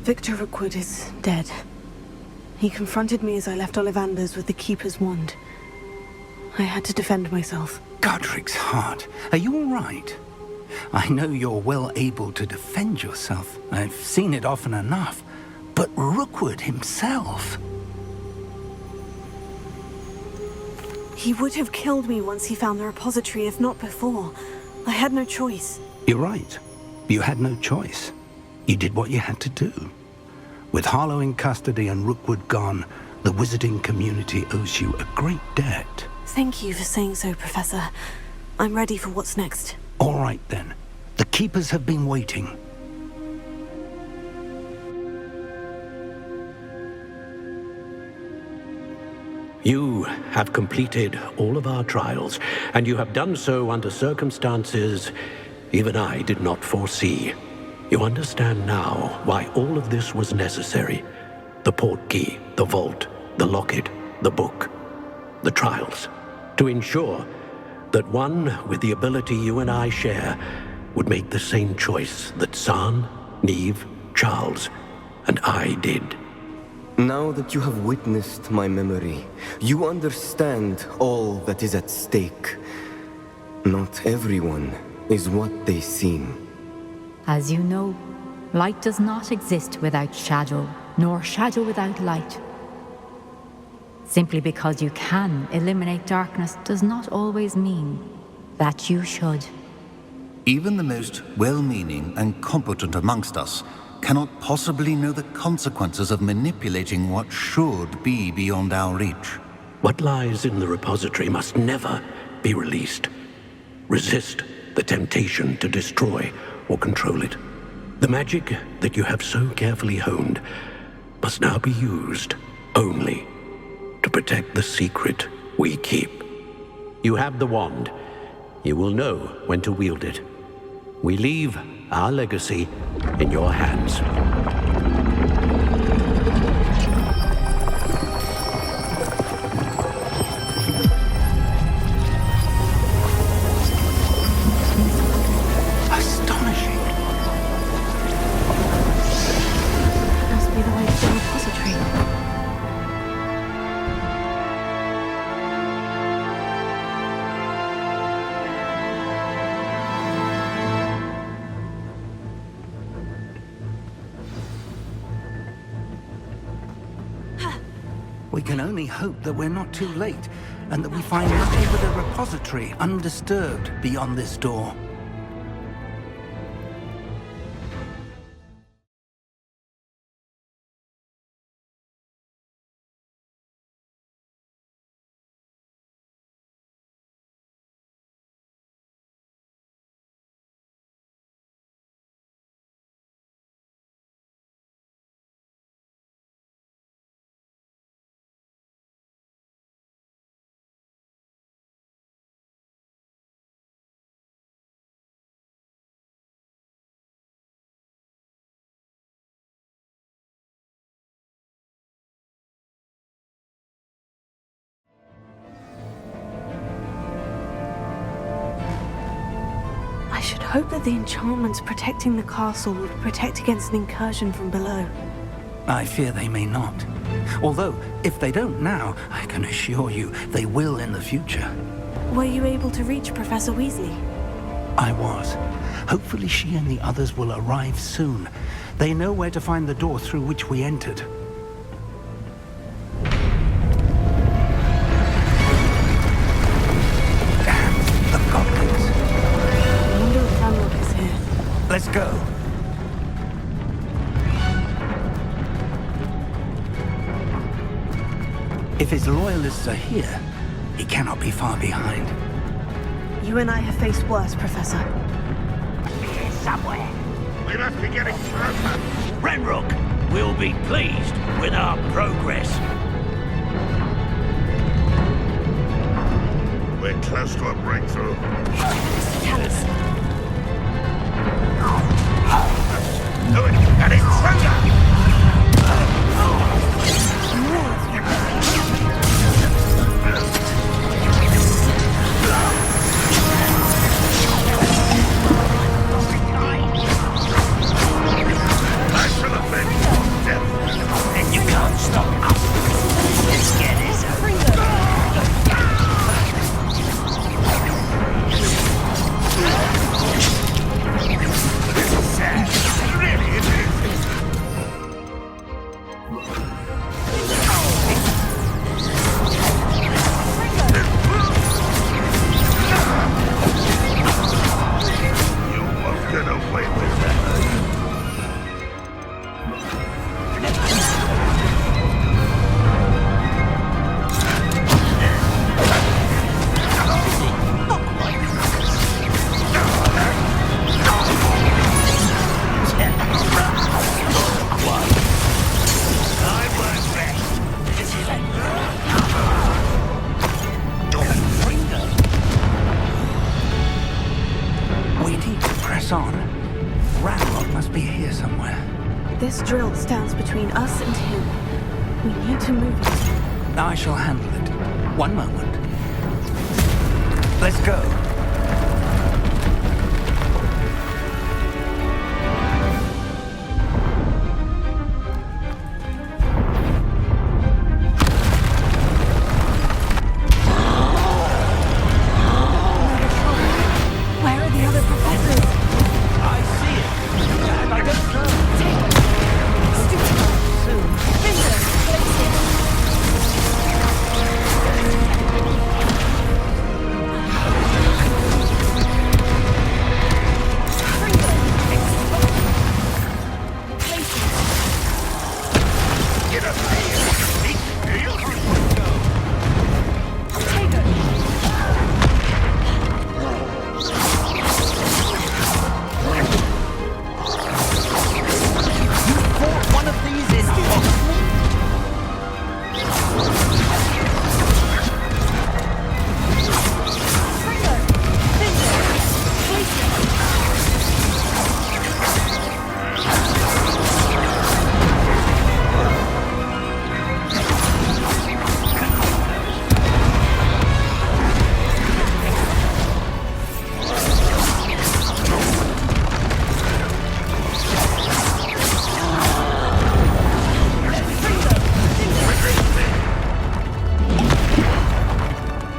Victor Rookwood is dead. He confronted me as I left Ollivander's with the Keeper's wand. I had to defend myself. Godric's heart. Are you all right? I know you're well able to defend yourself. I've seen it often enough. But Rookwood himself... He would have killed me once he found the repository, if not before. I had no choice. You're right. You had no choice. You did what you had to do. With Harlow in custody and Rookwood gone, the wizarding community owes you a great debt. Thank you for saying so, Professor. I'm ready for what's next. All right, then. The Keepers have been waiting. You have completed all of our trials, and you have done so under circumstances even I did not foresee. You understand now why all of this was necessary. The portkey, the vault, the locket, the book, the trials. To ensure that one with the ability you and I share would make the same choice that San, Neve, Charles, and I did. Now that you have witnessed my memory, you understand all that is at stake. Not everyone is what they seem. As you know, light does not exist without shadow, nor shadow without light. Simply because you can eliminate darkness does not always mean that you should. Even the most well-meaning and competent amongst us cannot possibly know the consequences of manipulating what should be beyond our reach. What lies in the repository must never be released. Resist the temptation to destroy or control it. The magic that you have so carefully honed must now be used only to protect the secret we keep. You have the wand. You will know when to wield it. We leave our legacy in your hands. Astonishing. Must be the way to the repository. We can only hope that we're not too late, and that we find nothing but a repository undisturbed beyond this door. I should hope that the enchantments protecting the castle would protect against an incursion from below. I fear they may not. Although, if they don't now, I can assure you they will in the future. Were you able to reach Professor Weasley? I was. Hopefully she and the others will arrive soon. They know where to find the door through which we entered. Damn, the goblins. I wonder if Ranrok is here. Let's go. If his loyalists are here, he cannot be far behind. You and I have faced worse, Professor. Here somewhere. We must be getting closer. Ranrok will be pleased with our progress. We're close to a breakthrough. Callus. Do it! And it's thunder! I shall have been. this on. Ranrok must be here somewhere. This drill stands between us and him. We need to move it. I shall handle it. One moment. Let's go. Where are the other professors? I see it. And I don't know. Get up here. Big deal. One of these is Hogwarts.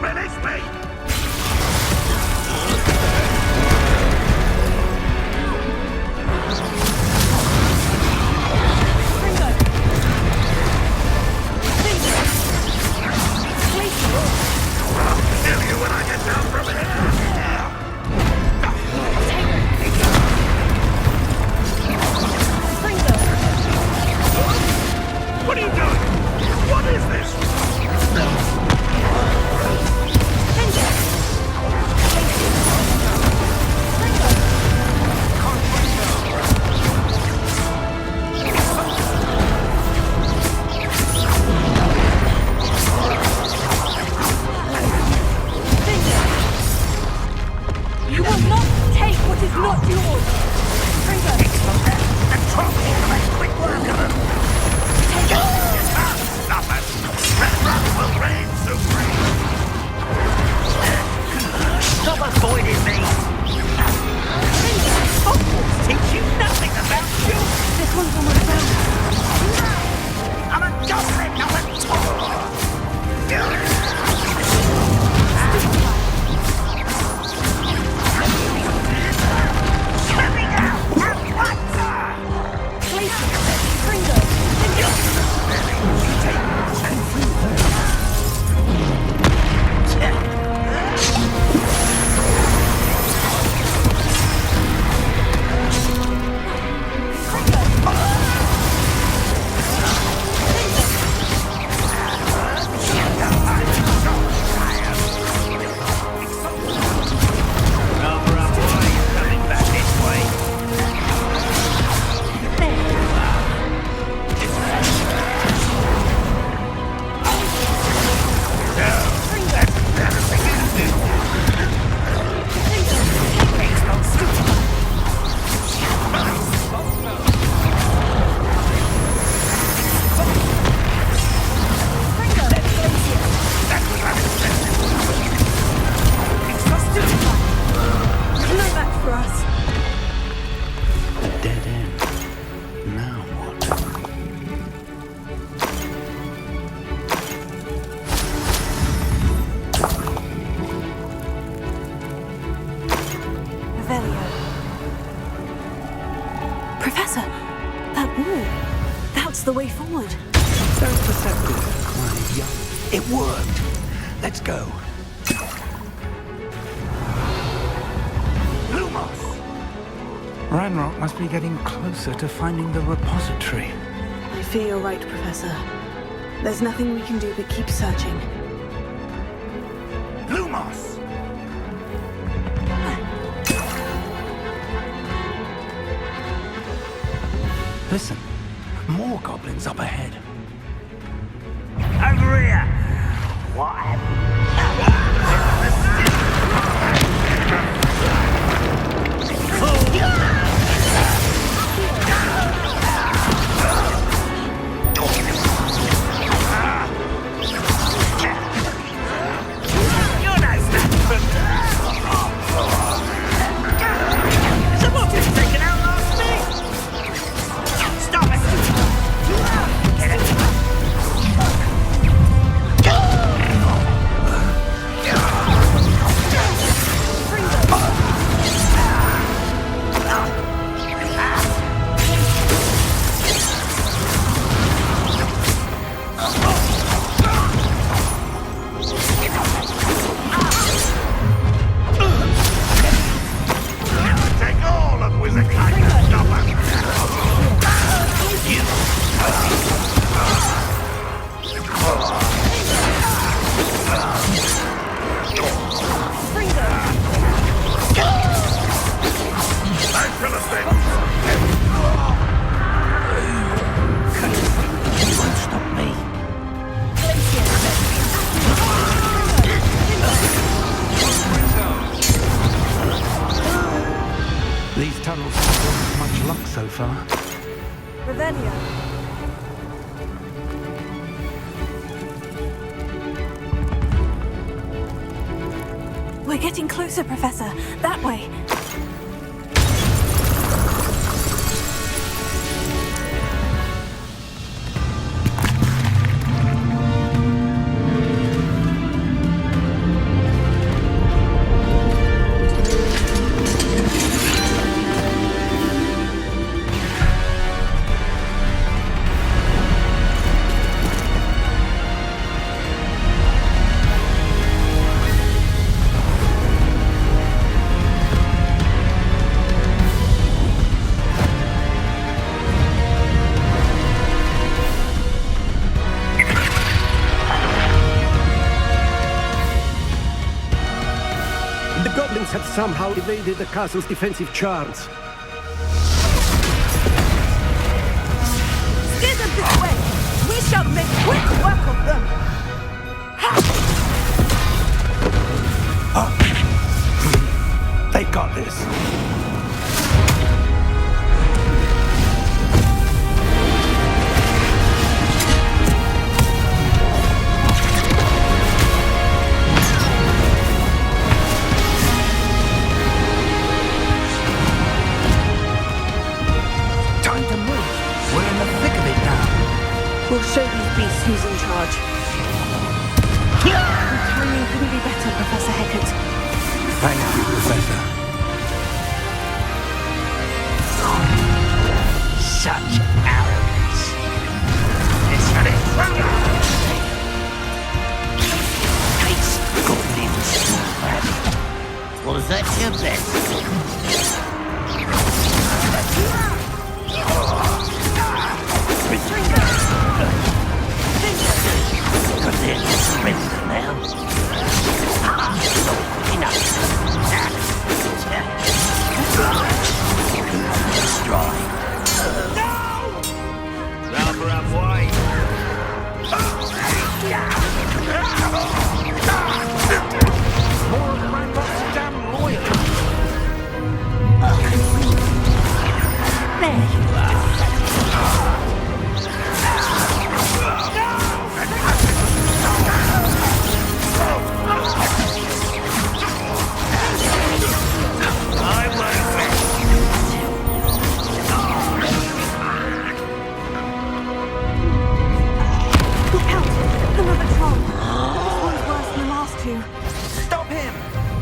Release me. Kill you when I get down from here. What are you doing? What is this? You will not take what is not yours! And talk to make quick work of them. Nothing. Ranrok will reign supreme. Stop avoiding me. Hogwarts teach you nothing about you. This one's almost done. I'm a goblin, not a toy. Coming out at once. Cover up, boy. Coming back this way. No match for us. A dead end. Now what? Velio. Professor, that wall. That's the way forward. So perceptive, quite young. It worked. Let's go. Ranrok must be getting closer to finding the repository. I fear you're right, Professor. There's nothing we can do but keep searching. Lumos! Listen, more goblins up ahead. Over here. What happened? tunnels haven't brought much luck so far. Revelio. We're getting closer, Professor. That way. The goblins have somehow evaded the castle's defensive charms. Steer them this way! We shall make quick work of them! They've got this. Time to move. We're in the thick of it now. We'll show these beasts who's in charge. Your timing couldn't be better, Professor Hecat. Thank you, Professor. Such arrogance. It's an intruder! Takes goblins. Was that your best? But there's a surrender now. Not quick enough. Destroy. No! Rubber up white. More of Ranrok's damn loyal. There you are. Look out! Another troll. This one's worse than the last two. Stop him!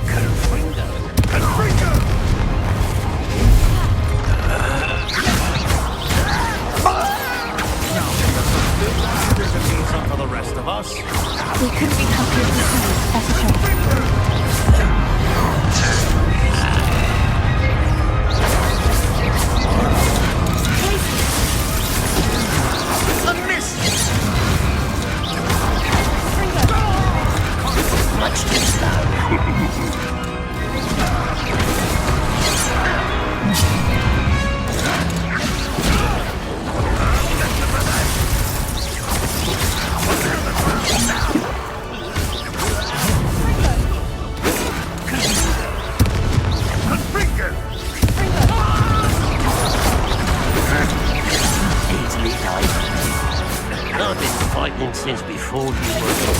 Confringo! Confringo! There's a piece up for the rest of us. We couldn't be happier to see Professor A miss! Much too slow. Easily done. I've been fighting since before you were.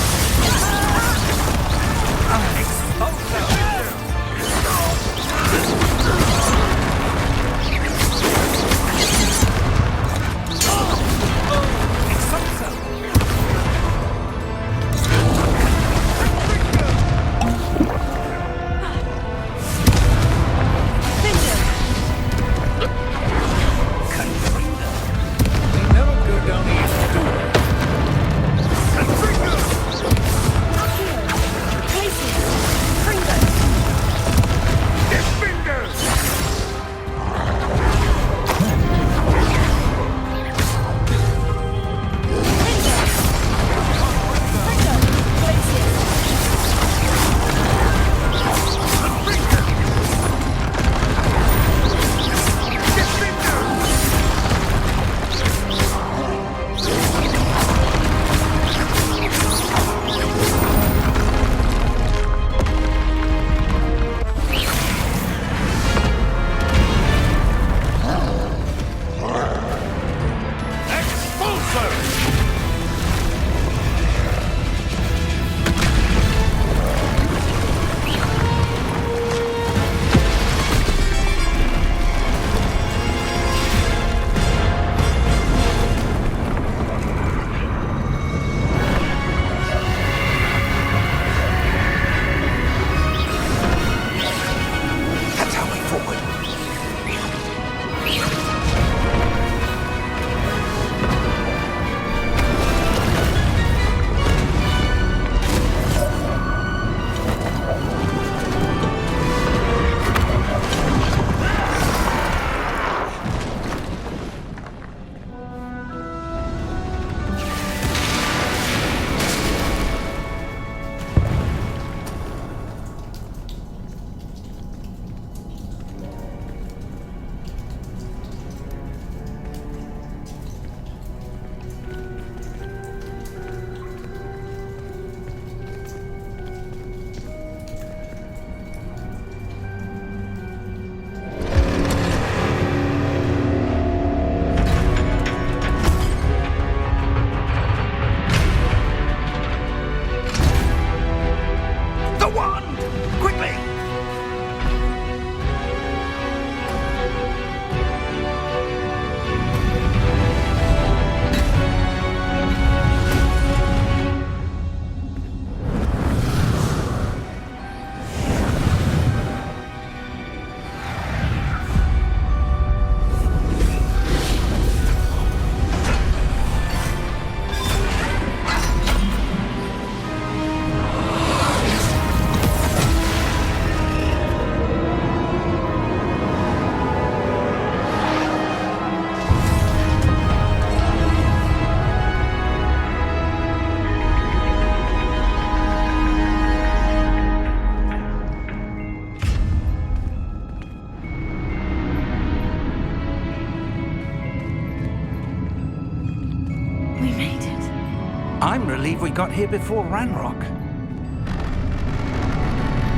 believe we got here before Ranrok.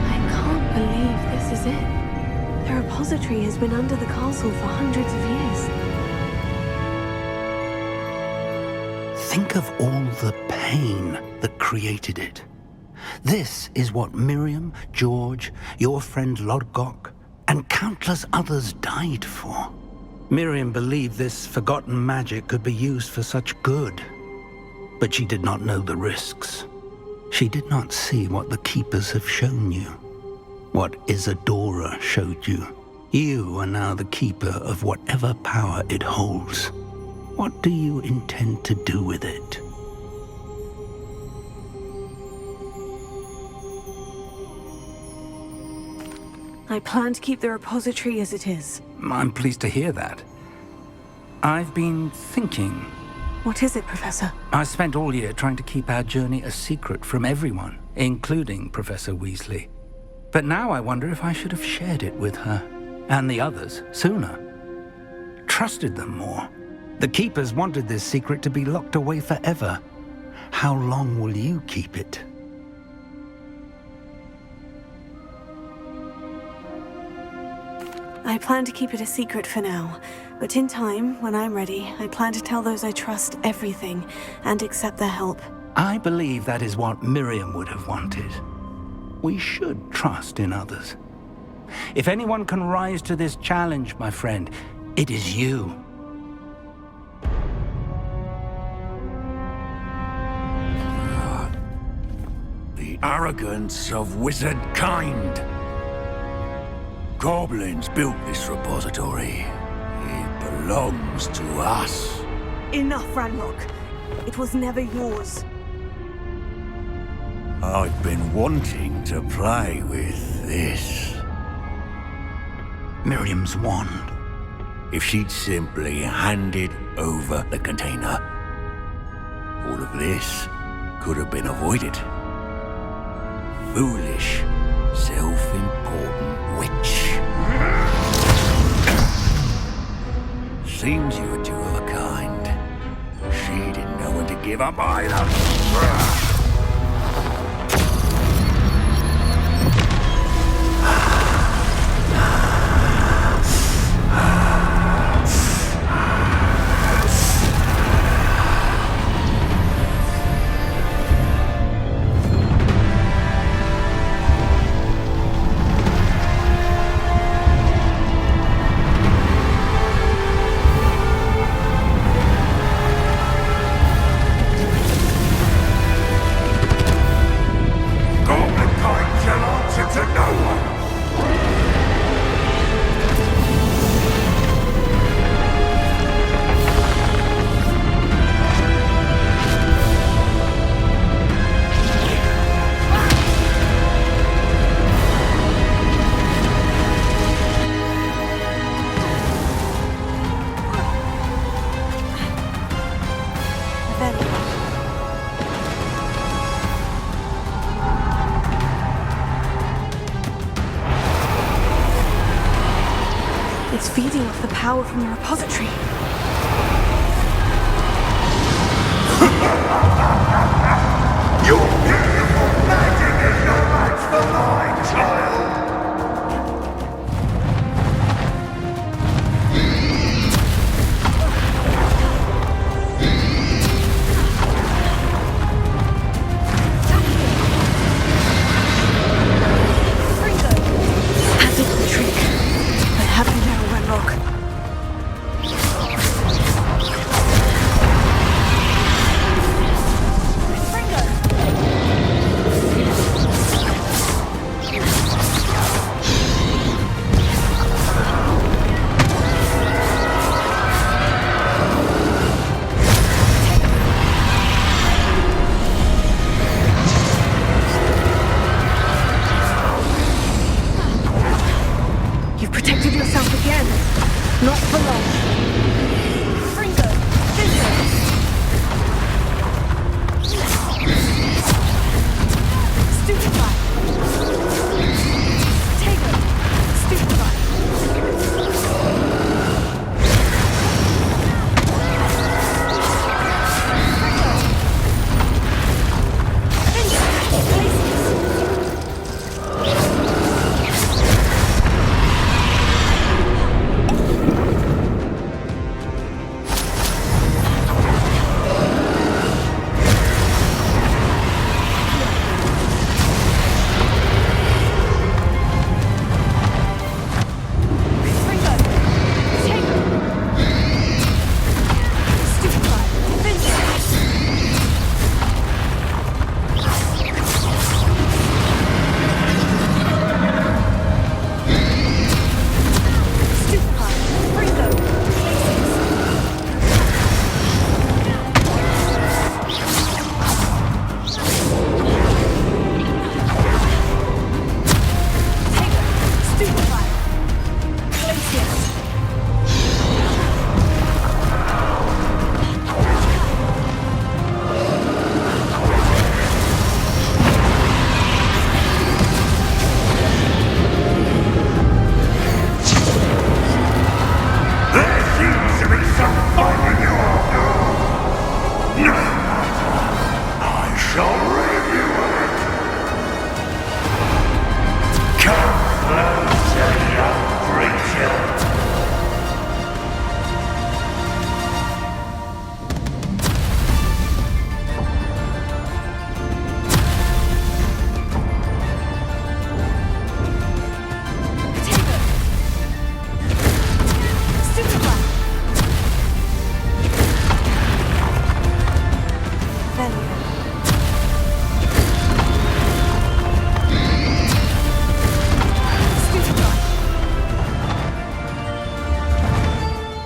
I can't believe this is it. The repository has been under the castle for hundreds of years. Think of all the pain that created it. This is what Miriam, George, your friend Lodgok, and countless others died for. Miriam believed this forgotten magic could be used for such good, but she did not know the risks. She did not see what the Keepers have shown you, what Isadora showed you. You are now the Keeper of whatever power it holds. What do you intend to do with it? I plan to keep the repository as it is. I'm pleased to hear that. I've been thinking. What is it, Professor? I spent all year trying to keep our journey a secret from everyone, including Professor Weasley. But now I wonder if I should have shared it with her, and the others, sooner. Trusted them more. The Keepers wanted this secret to be locked away forever. How long will you keep it? I plan to keep it a secret for now, but in time, when I'm ready, I plan to tell those I trust everything and accept their help. I believe that is what Miriam would have wanted. We should trust in others. If anyone can rise to this challenge, my friend, it is you. The arrogance of wizard kind. Goblins built this repository. It belongs to us. Enough, Ranrok. It was never yours. I've been wanting to play with this. Miriam's wand. If she'd simply handed over the container, all of this could have been avoided. Foolish, self-important witch. Seems you were two of a kind. She didn't know when to give up either. It's feeding off the power from the repository. Your beautiful magic is no match for mine, child! That did the trick. I have you now, Ranrok. You've protected yourself again. Not for long. Fringo! Stupefy! Tago! Stupefy!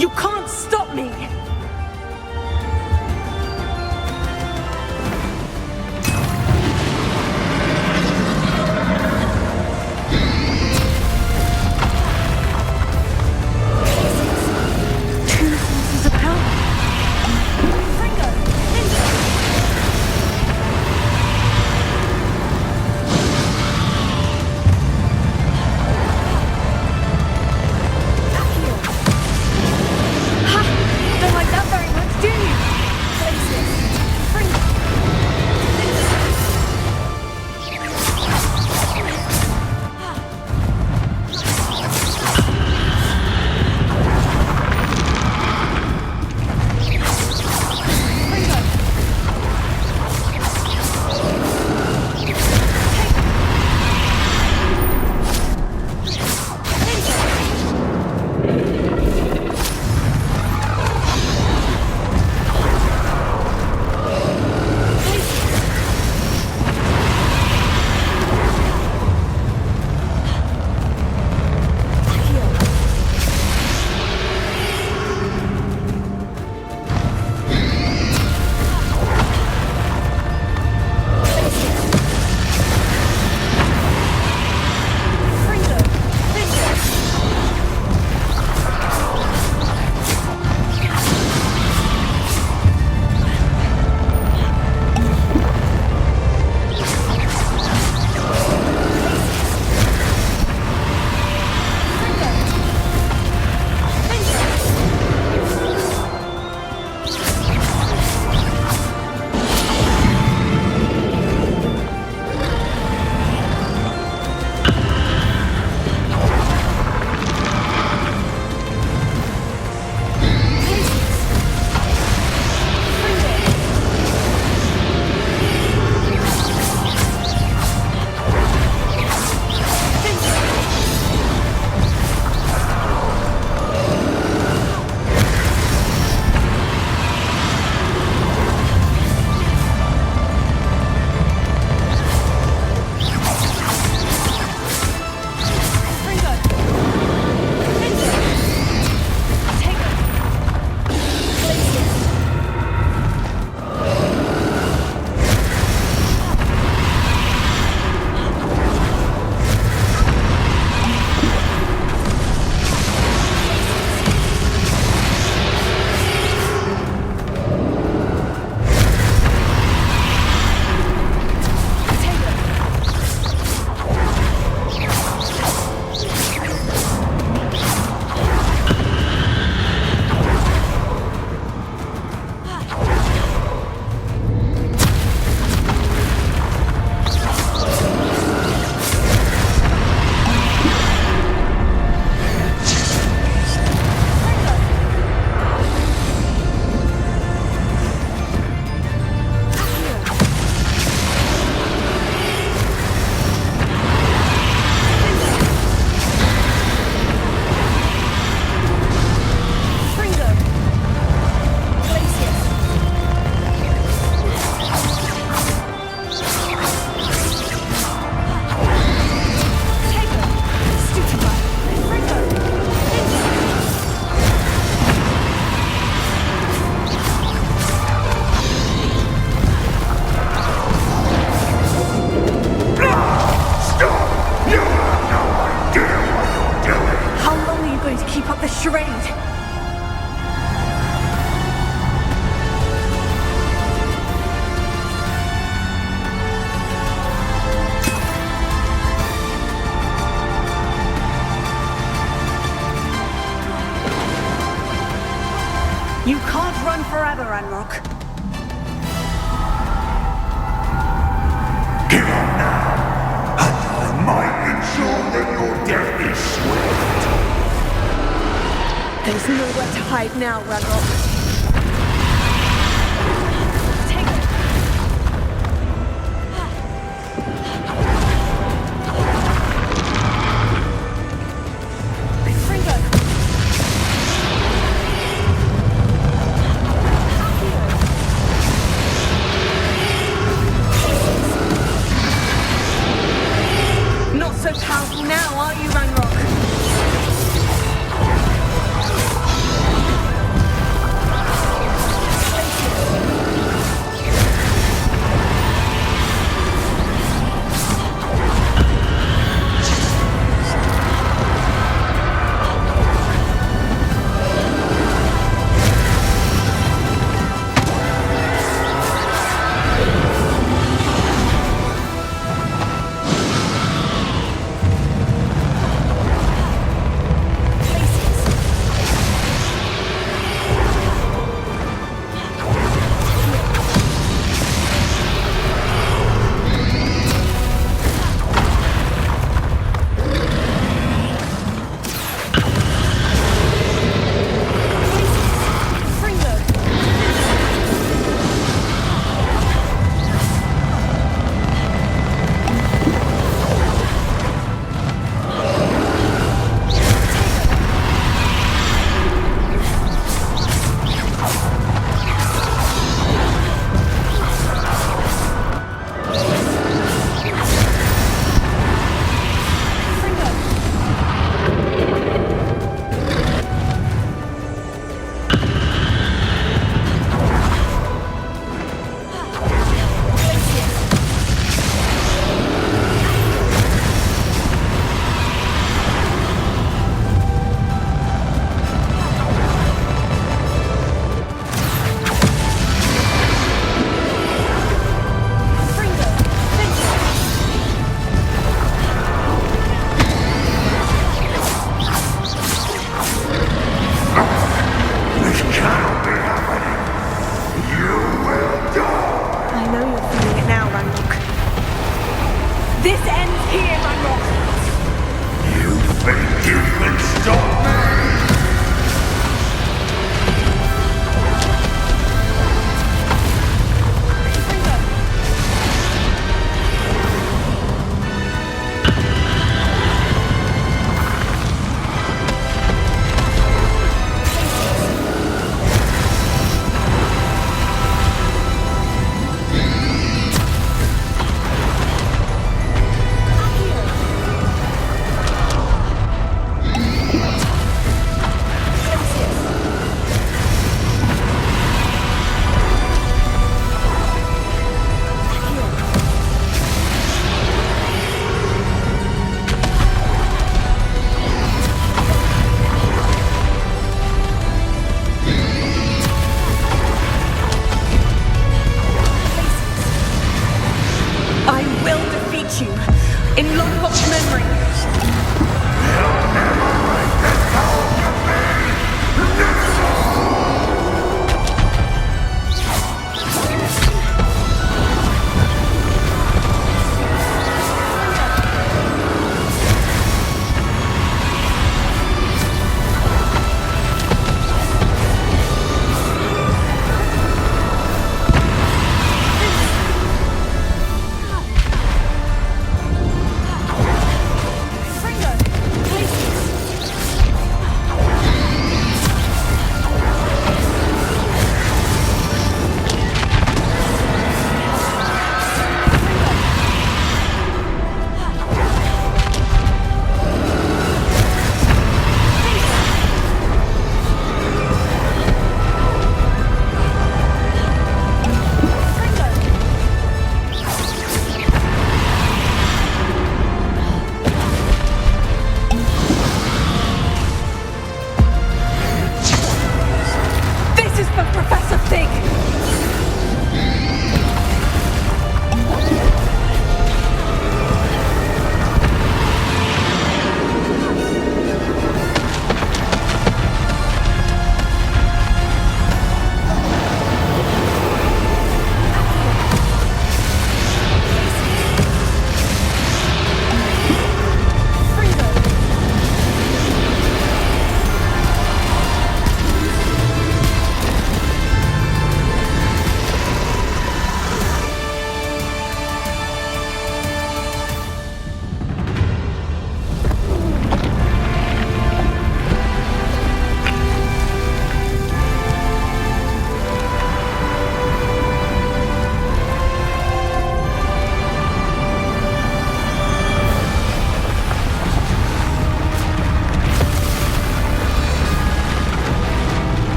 You can't stop me! Two sources of power. Don't like that very much, do you? You can't run forever, Ranrok. Give up now, and I might ensure that your death is swift. There's nowhere to hide now, Ranrok. So powerful now, aren't you, Ranrok?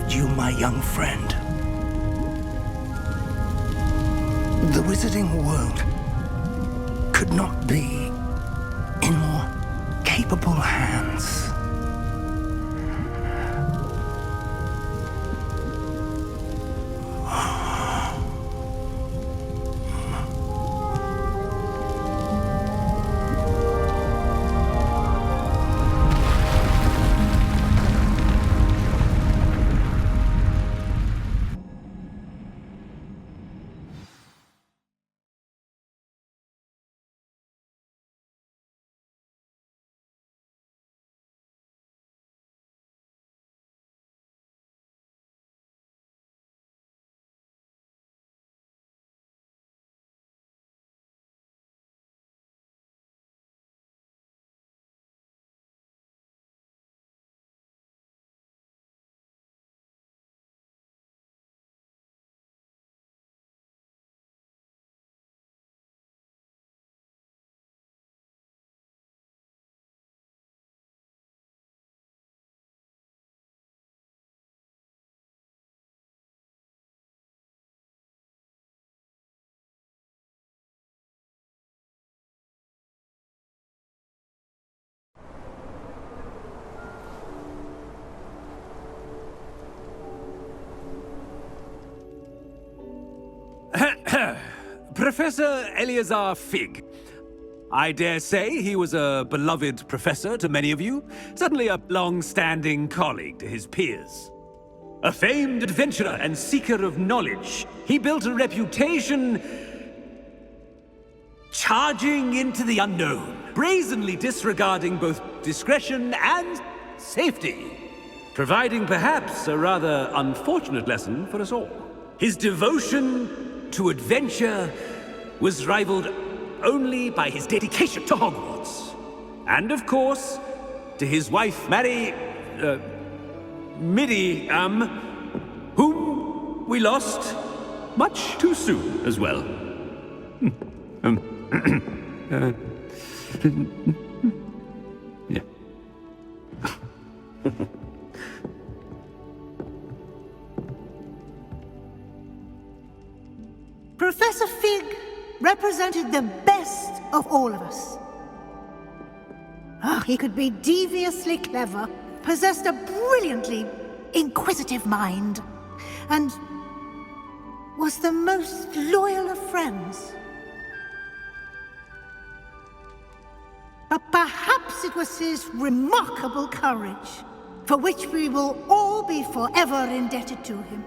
lost you, my young friend. The wizarding world could not be in more capable hands. Professor Eleazar Fig. I dare say he was a beloved professor to many of you, certainly a long-standing colleague to his peers. A famed adventurer and seeker of knowledge, he built a reputation charging into the unknown, brazenly disregarding both discretion and safety, providing perhaps a rather unfortunate lesson for us all. His devotion to adventure was rivaled only by his dedication to Hogwarts. And of course, to his wife, Miriam, whom we lost much too soon as well. Yeah. Professor Fig represented the best of all of us. He could be deviously clever, possessed a brilliantly inquisitive mind, and was the most loyal of friends. But perhaps it was his remarkable courage, for which we will all be forever indebted to him.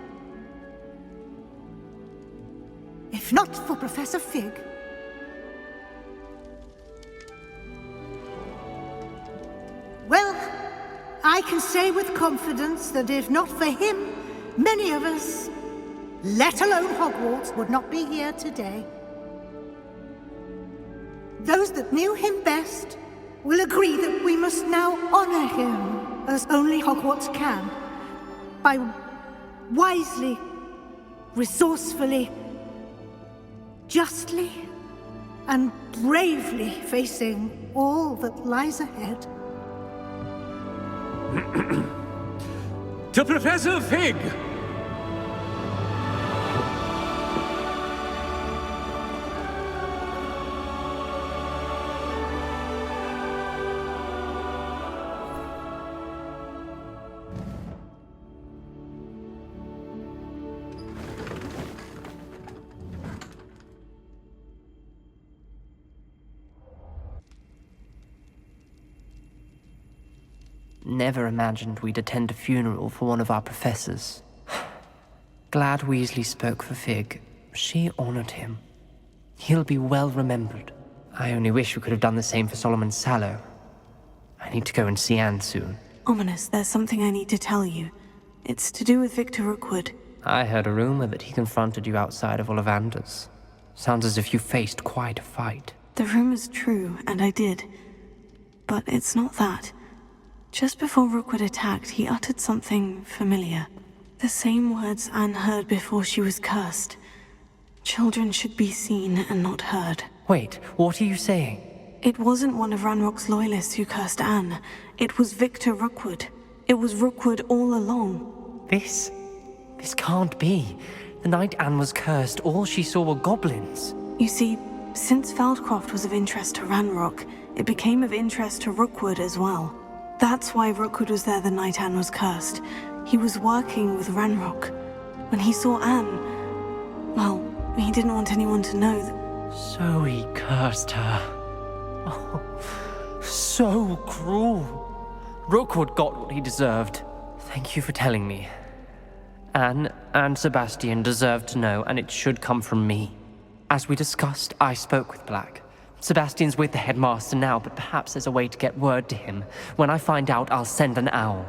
If not for Professor Fig, well, I can say with confidence that if not for him, many of us, let alone Hogwarts, would not be here today. Those that knew him best will agree that we must now honor him as only Hogwarts can, by wisely, resourcefully, justly and bravely facing all that lies ahead. To Professor Fig! Never imagined we'd attend a funeral for one of our professors. Glad Weasley spoke for Fig. She honored him. He'll be well remembered. I only wish we could have done the same for Solomon Sallow. I need to go and see Anne soon. Ominous, there's something I need to tell you. It's to do with Victor Rookwood. I heard a rumor that he confronted you outside of Ollivander's. Sounds as if you faced quite a fight. The rumor's true, and I did. But it's not that. Just before Rookwood attacked, he uttered something familiar. The same words Anne heard before she was cursed. Children should be seen and not heard. Wait, what are you saying? It wasn't one of Ranrock's loyalists who cursed Anne. It was Victor Rookwood. It was Rookwood all along. This can't be. The night Anne was cursed, all she saw were goblins. You see, since Feldcroft was of interest to Ranrok, it became of interest to Rookwood as well. That's why Rookwood was there the night Anne was cursed. He was working with Ranrok. When he saw Anne, well, he didn't want anyone to know that. So he cursed her. Oh, so cruel. Rookwood got what he deserved. Thank you for telling me. Anne and Sebastian deserve to know, and it should come from me. As we discussed, I spoke with Black. Sebastian's with the headmaster now, but perhaps there's a way to get word to him. When I find out, I'll send an owl.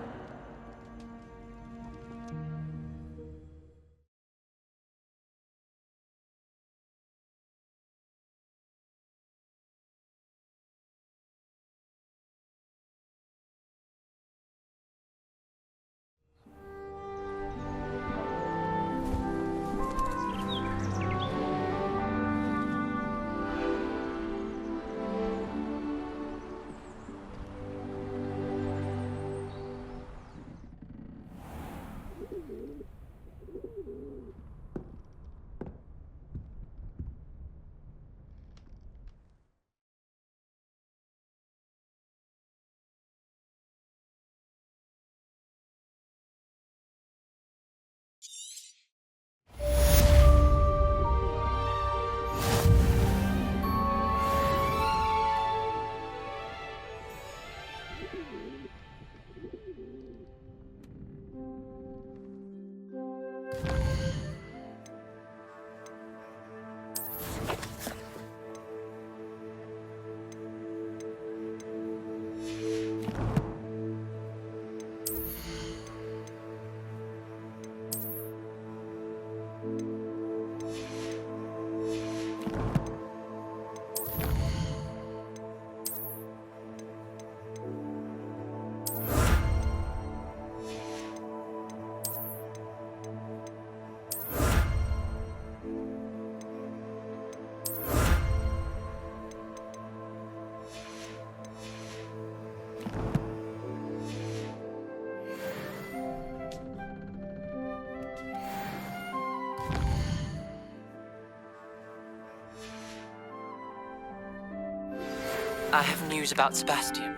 I have news about Sebastian.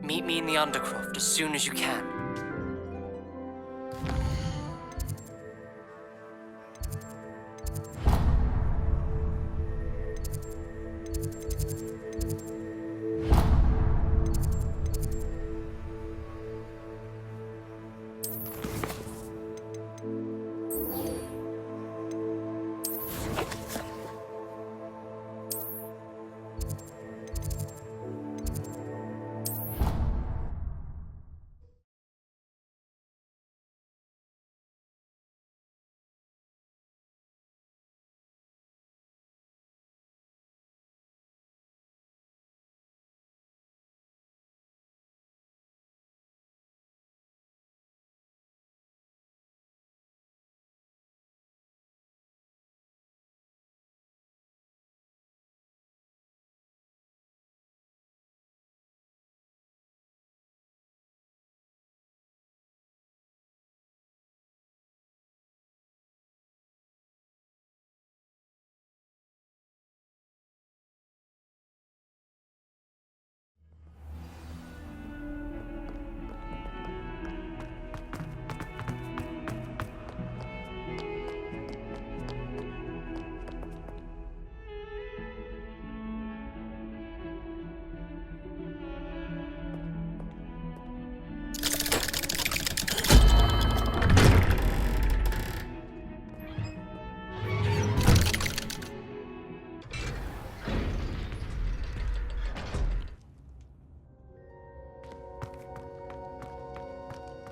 Meet me in the Undercroft as soon as you can.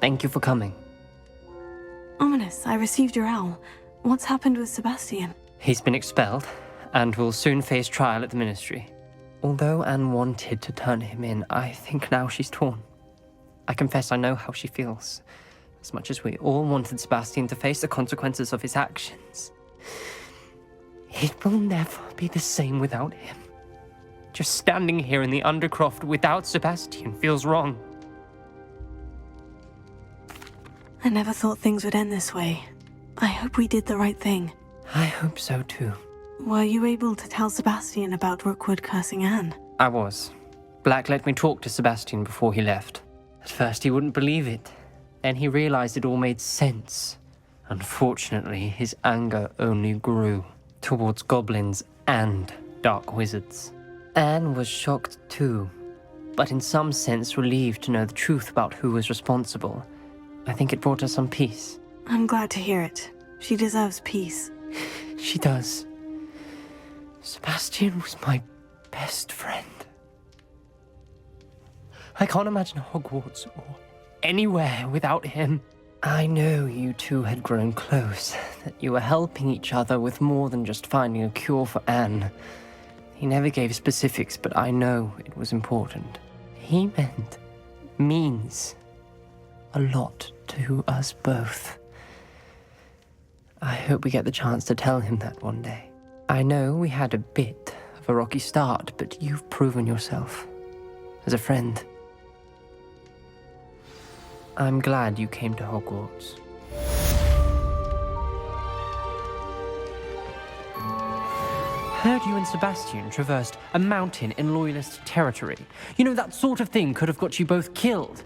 Thank you for coming. Ominous, I received your owl. What's happened with Sebastian? He's been expelled, and will soon face trial at the Ministry. Although Anne wanted to turn him in, I think now she's torn. I confess I know how she feels. As much as we all wanted Sebastian to face the consequences of his actions. It will never be the same without him. Just standing here in the Undercroft without Sebastian feels wrong. I never thought things would end this way. I hope we did the right thing. I hope so too. Were you able to tell Sebastian about Rookwood cursing Anne? I was. Black let me talk to Sebastian before he left. At first he wouldn't believe it. Then he realized it all made sense. Unfortunately, his anger only grew towards goblins and dark wizards. Anne was shocked too, but in some sense relieved to know the truth about who was responsible. I think it brought her some peace. I'm glad to hear it. She deserves peace. She does. Sebastian was my best friend. I can't imagine Hogwarts or anywhere without him. I know you two had grown close, that you were helping each other with more than just finding a cure for Anne. He never gave specifics, but I know it was important. He means a lot to us both. I hope we get the chance to tell him that one day. I know we had a bit of a rocky start, but you've proven yourself as a friend. I'm glad you came to Hogwarts. Heard you and Sebastian traversed a mountain in Loyalist territory. You know, that sort of thing could have got you both killed.